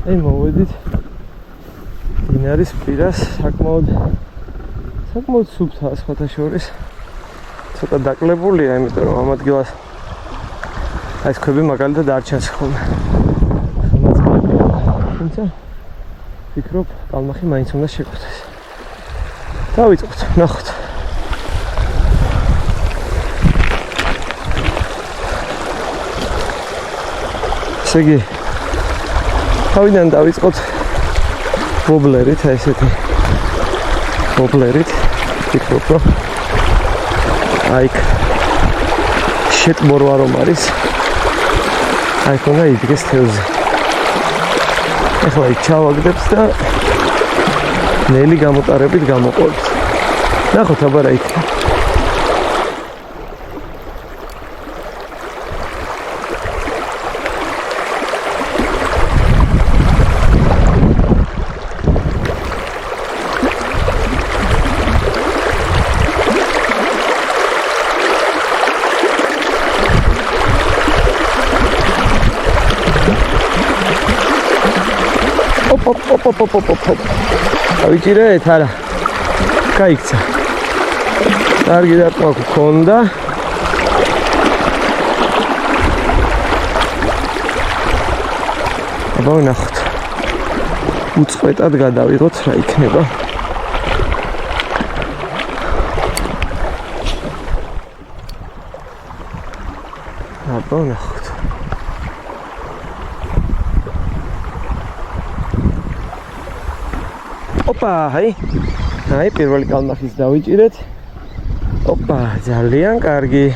აი მოვედით დინარის პირას, საკმაოდ სუფთაა სხვათა შორის. ცოტა დაკლებულია, იმიტომ რომ ამ ადგილას აი ეს ქვები მაგალითად არ ჩანს ხოლმე. ხმაწებია. თუმცა ვფიქრობ, კალმახი მაინც უნდა შეგვეცეს. დავიწყოთ, ნახოთ. ესე იგი, თავიდან დავიწყოთ ვობლერით, აი ესეთი ვობლერით. ვფიქრობ, რომ აიქ შეტბორვა რომ არის, აიქ უნდა იდგეს თევზი. ეხლა იქ ჩავაგდებს და ნელი გამოტარებით გამოყოლთ. ნახოთ აბა რა იქნება. Op. ავიჭირეთ არა. გაიქცა. კარგი დარტყმა გქონდა. აბა ვნახოთ. უწყვეტად გადავიღოთ რა იქნება. აბა ვნახოთ. Opa, hai პირველი კალმახის დავიჭირეთ. Opa, ძალიან კარგი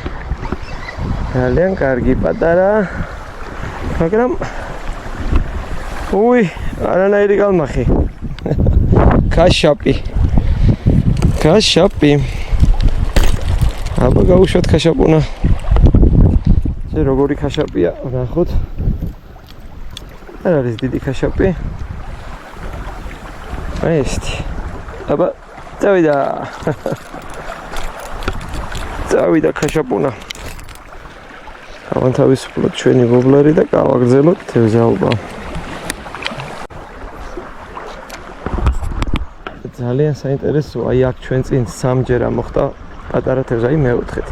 პატარა. მაგრამ უი, არანაირი კალმახი. ქაშაპი. აბა გავუშვათ ქაშაპუნა. ეს როგორი ქაშაპია, ნახოთ. არ არის დიდი ქაშაპი. აი ესეთი. აბა წავიდა ქაშაპუნა. ავანთავისუფლოთ ჩვენი ვობლერი და გავაგრძელოთ თევზაობა. ძალიან საინტერესოა, აი აქ ჩვენ წინ სამჯერა მოხდა პატარა თევზი, აი მეოთხეთ.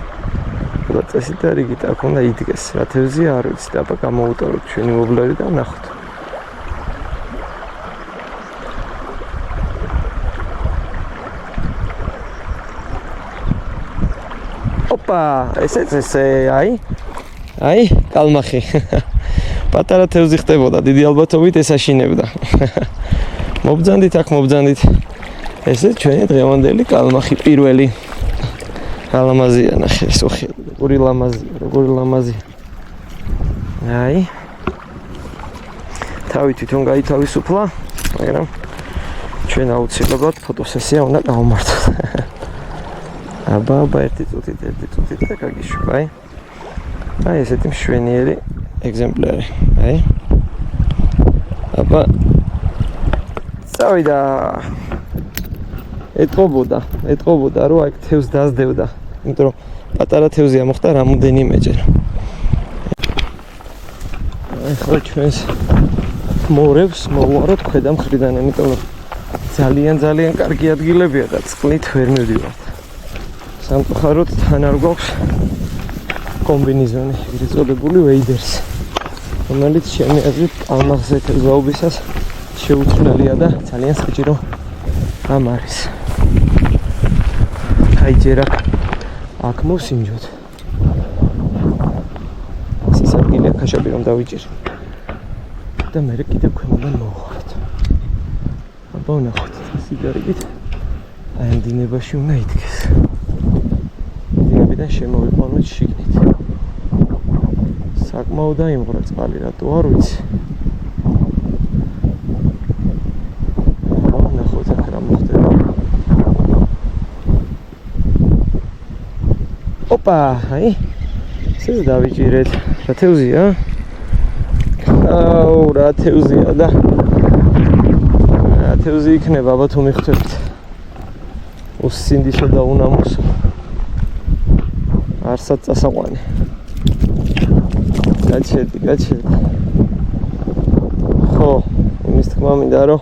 და წესით და რიგით აქ უნდა იდგეს. რა თევზია არ ვიცი და აბა გამოუტოვოთ ჩვენი ვობლერი და ნახოთ. Opa, ესე აი კალმახი. პატარა თევზი ხდებოდა, დიდი ალბათობით ეს აშინებდა. მობძანდით. ესე ჩვენი დღევანდელი კალმახი პირველი. ალამაზია ნახე, სოხი. როგორი ლამაზი. აი. თავი თვითონ გაითავისუფლა, მაგრამ ჩვენ აუცილებლად ფოტოსესია უნდა გავმართოთ. აბა ერთი წუთით და გაგიშვება, აი. აი ესეთი მშვენიერი ეგზემპლარი, აი. აბა წავიდა. ეტყობოდა, რომ აი თევზს დასდევდა, იმიტომ რომ პატარა თევზია მოხდა რამოდენიმეჯერ. ახლა ჩვენს მორევს მოვუაროთ ქვედა მხრიდან, იმიტომ რომ ძალიან კარგი ადგილებია და წყლით ვერ მივდივართ. სამწუხაროდ თან არ გვაქვს კომბინიზონი, ეგრეთ წოდებული ვეიდერს, რომელიც ჩემი აზრით კალმახზე თევზაობისას შეუცვლელია და ძალიან საჭირო რამ არის. აი ჯერ აქ მოვსინჯოთ. ეს ადგილია ქაშაპი რომ დავიჭირო. და მე კიდევ ქვემოდან მოვუხართ. აბა ვნახოთ, სიგარებით აი ამ დინებაში უნდა იდგეს. დინებიდან შემოვიყვანოთ შიგნით. საკმაოდ დაიმღვრა წყალი, რატო არ ვიცი. აბა ვნახოთ აქ რა მოხდება. ოპა, აი ეს დავიჭირეთ. რა თევზია? აუ, რა თევზია და რა თევზი იქნება, აბა თუ მიხვდებით. უსინდისო და უნამოსო. არსად წასაყვანი. გაჩერდი. ხო, იმის თქმა მინდა რომ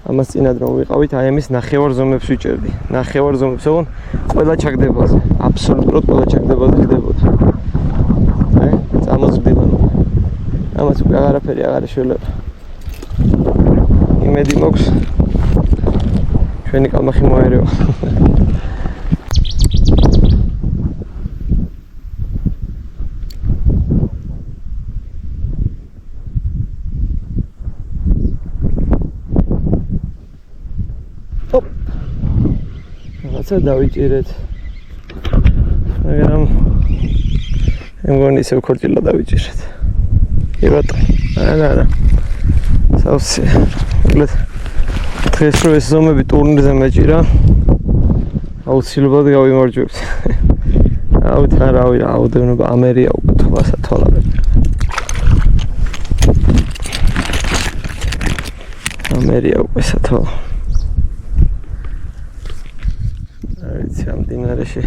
ამას წინად რომ ვიყავით, აი ამის ნახევარ ზომებს ვიჭერდი. ნახევარ ზომებს, ოღონ ყველა ჩაგდებაზე, აბსოლუტურად ყველა ჩაგდებაზე ხდებოდა. წამოძბდილან. ამას უკვე აღარაფერი აღარ ეშველება. იმედი მოქვს ჩვენი კალმახი მოერევა. რაცა დავიჭირეთ. მაგრამ მგონი ისევ ქორჭილა დავიჭირეთ. კი ბატონო. არა. სავსე. მოკლედ დღეს რო ეს ზომები ტურნირზე მეჭირა, აუცილებლად გავიმარჯვებთ. ავით არავი რაოდენობა ამერია უკვე თვალსათვალავე. ამერია უკვე სათვალ. არიცი ამ დინარეში.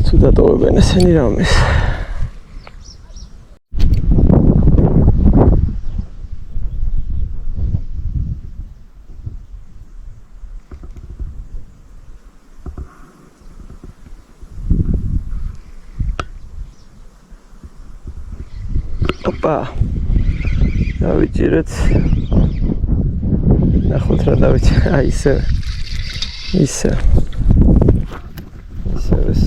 თუ დატოვებენ ესენი რამეს. Opa! დავიჭირეთ. ნახოთ რა დავიჭირეთ. აი ისე. ისე ეს.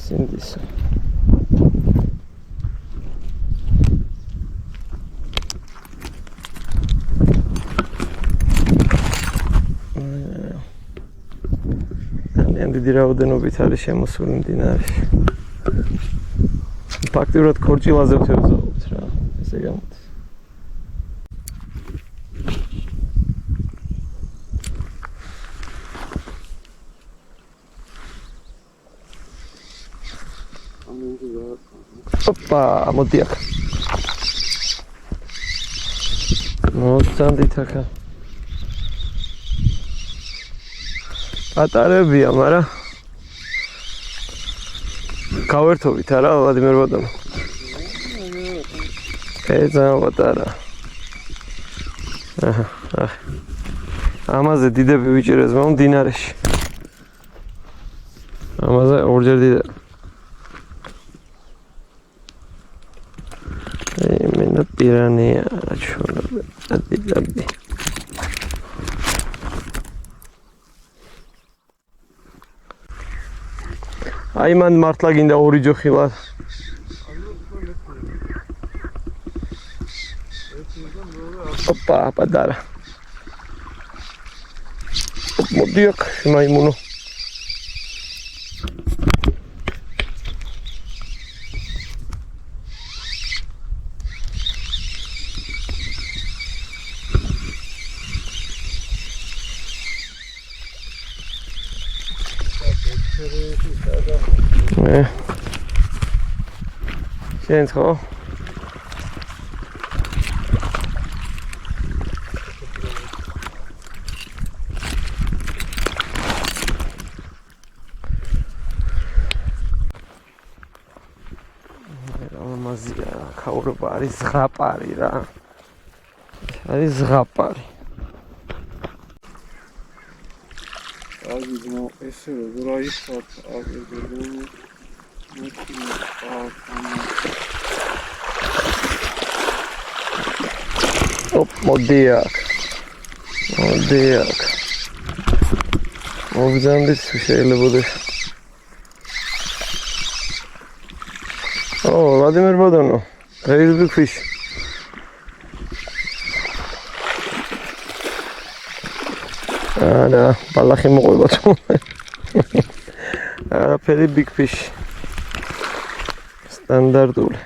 სინდისო. ძალიან დიდი რაოდენობით არის შემოსული მდინარეში. ფაქტიურად ქორჭილაზე ვთევზაობთ რა, ესე გამოდის. Opa, მოდი აქ. მოწანდით აქ. პატარებია, მაგრამ გავერთობით არა, ვლადიმერ ბატონო. ძალიან პატარა. აჰა. ამაზე დიდები ვიჭირეს მომ დინარეში. ამაზე ორჯერ დიდა. მენა პირანია, ჩოლა. ადი. აი მან მართლა გინდა ორი ჯოხილა. Opa, პატარა. მოდი აქ, მაიმუნო. შენც ხო? ამაზია ქაურობა არის ზღაპარი რა. არის ზღაპარი. Azizmo ese burayı sat azizmo Hop, მოდი აქ. მოგზავნით შეიძლებოდა. ვლადიმერ ბატონო, Facebook fish. არა, ბალახი მოყვება თუ. არაფერი big fish. სტანდარტული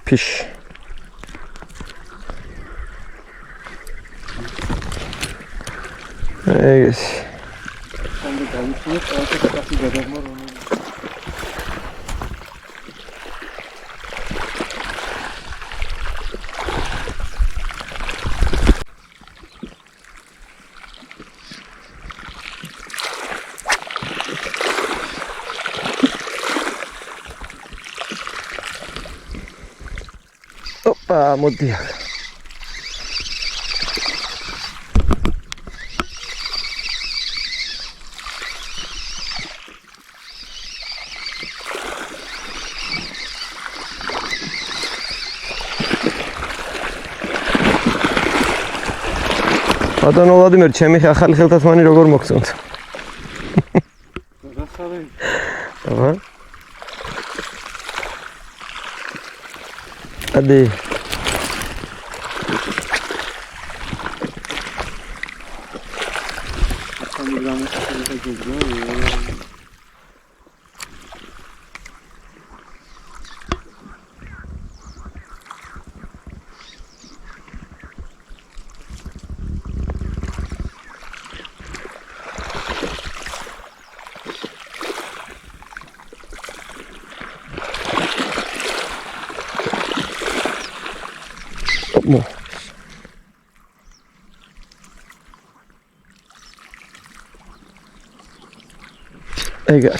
fish. ეს Şimdi kalmışsınız, artık kapı gadamlar onu. ოპა, მოდი აქ. ბატონო ვლადიმერ, ჩემი ახალი ხელთათმანი როგორ მოგწონთ? გასავე. აბა. ადი. 뭐 ეგა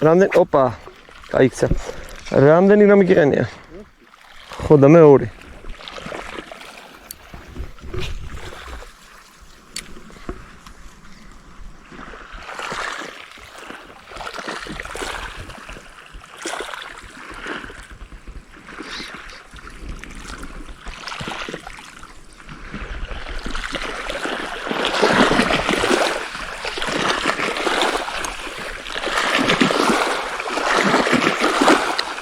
რამდენი ოპა გაიქცა რამდენი გრამი გიყენია ხო და მე 2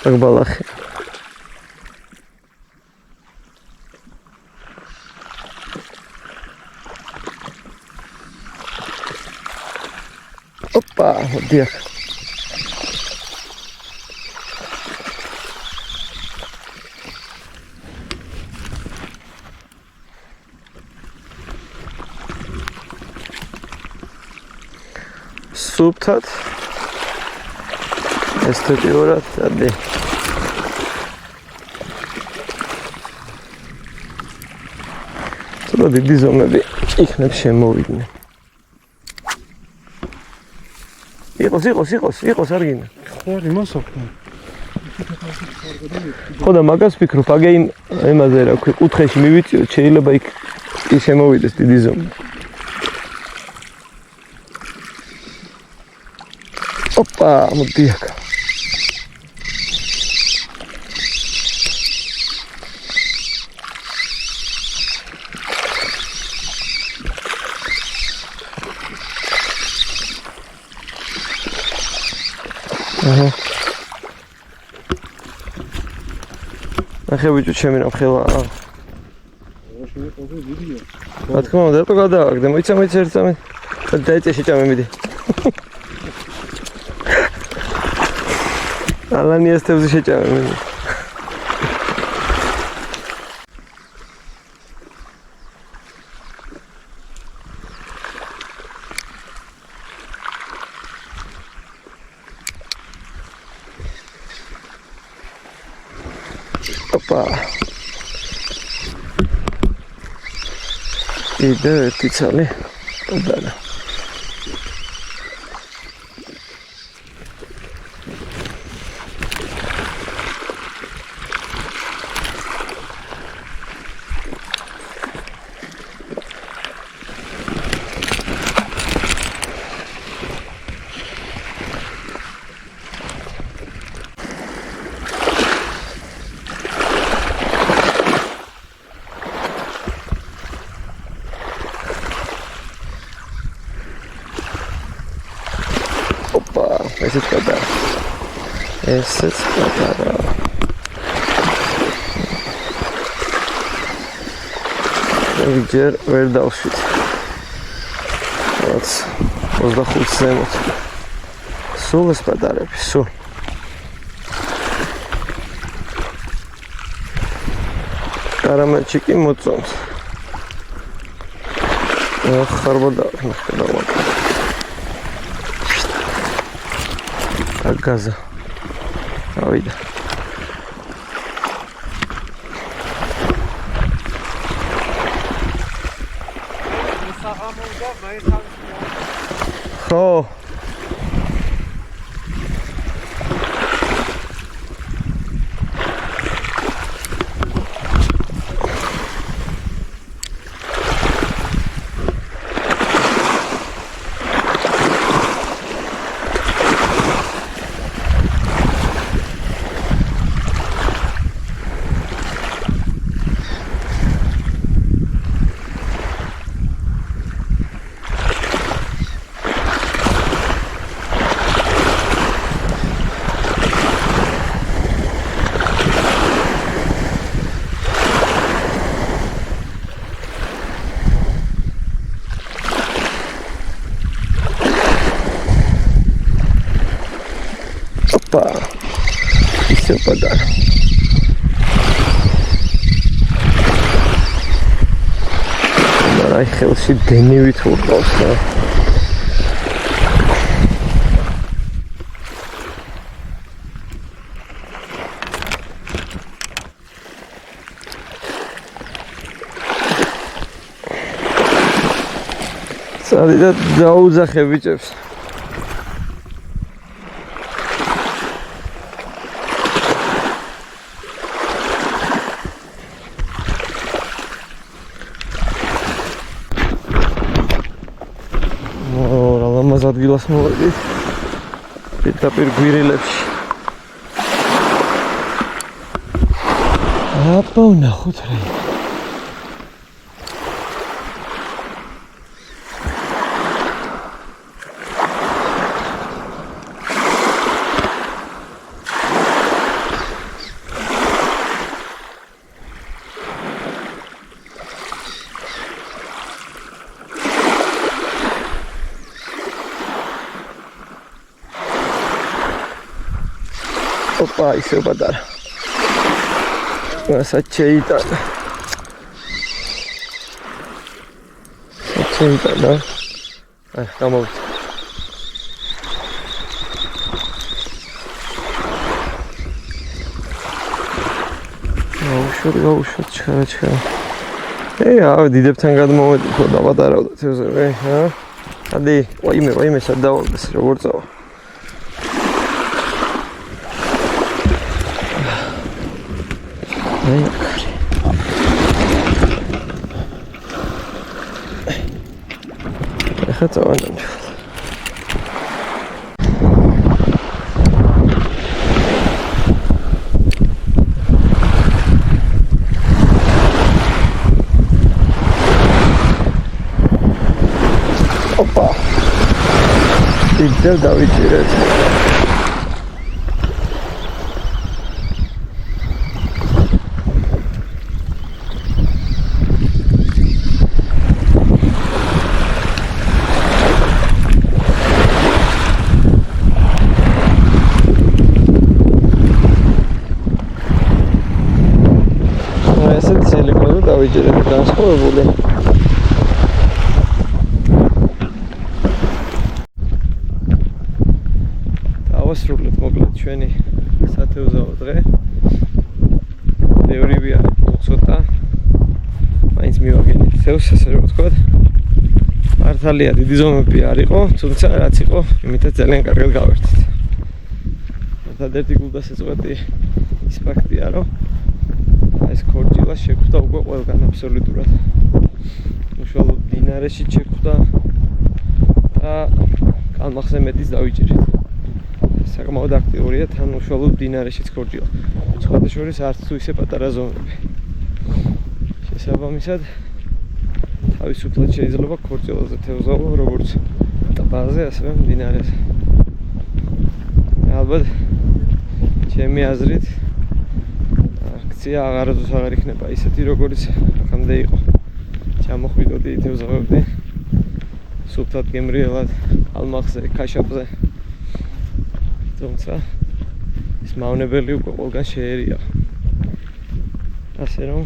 Balach. Opa, diak. Subtat. Estetiurat, adi. Τώρα დიდი ზომები იქნებ შემოვიდნენ. იყოს არგინა. ხო, იმასოქნა. ხო და მაგას ვფიქრობ, აგე იმ ემაზე რა ქვია, კუთხეში მივიწიოთ, შეიძლება იქ ის შემოვიდეს დიდი ზომი. ოპა, მოდი აქ. ახლა ვიჭო ჩემი რა ხელა. რა თქმა უნდა, რატო გადავაგდე? მოიცა ერთსამე. დაიწე შეჭამე მიდი. ალანი ესთებზე შეჭამე მიდი. Opa. Ide ticali. Odala. ესეც პატარა. ჯერ ვერ დავშვით. რაც 25 ზემოთ. სულ ეს პატარები, სულ. კარამელჩი კი მოწონს. ხარბოდა ნახე. Газа. Авида. ხო. ისე პატარა. აი ხელში დენივით ურყავს და წადი და დაუძახე ბიჭებს. ლამაზ ადგილას მოვედით. პირდაპირ გვირილებში. აბა ვნახოთ რა. Opa, isso é badara. Essa cheita. Cheita, não? Calma. Ჩქარა. აი, დიდებთან გადმოვედი ხო დავადარავდა თევზები, ჰა? ადი, ვაიმე, სად დავარდეს, როგორ წავა? აი, ეხა წავანამ. Opa! Idzie Dawid. დავიჯერებ განსხვავებული. დავასრულეთ მოკლედ ჩვენი სათევზაო დღე. ბევრია ცოტა. მაინც მივაგენით თევზს, ასე რომ ვთქვათ. მართალია დიდი ზომები არ იყო, თუმცა რაც იყო, იმითაც ძალიან კარგად გავერთით. ერთადერთი გულდასაწყვეტი ის ფაქტია, რომ ეს ქორჭილა შეხვდა უკვე ყველგან აბსოლუტურად. უშუალოდ დინარეში შეხვდა და კალმახზე მეტიც დავიჭერეთ. საკმაოდ აქტიურია თან უშუალოდ დინარეშიც ქორჭილა. სხვადასხვა არც თუ ისე პატარა ზომები. შესაბამისად თავისუფლად შეიძლება ქორჭილაზე თევზაო როგორც ტბაზე, ასევე მდინარეზე. ალბათ ჩემი აზრით აღარასდროს აღარ იქნება ისეთი როგორც აქამდე იყო. ჩამოხვიდოდი თევზავებდი სუფთად გემრიელად კალმახზე, ქაშაპზე. თუმცა ის მავნებელი უკვე ყველგან შეერია. ასე რომ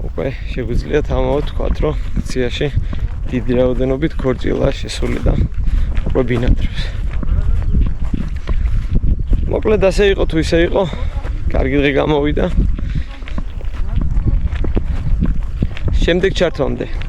უკვე შეგვიძლია თამამად ვთქვათ, რომ ქციაში დიდი რაოდენობით ქორჭილა შესული და უკვე ბინადრობს. მოკლედ ასე იყო თუ ისე იყო. კარგი დღე გამოვიდა. შემდეგ ჩართვამდე.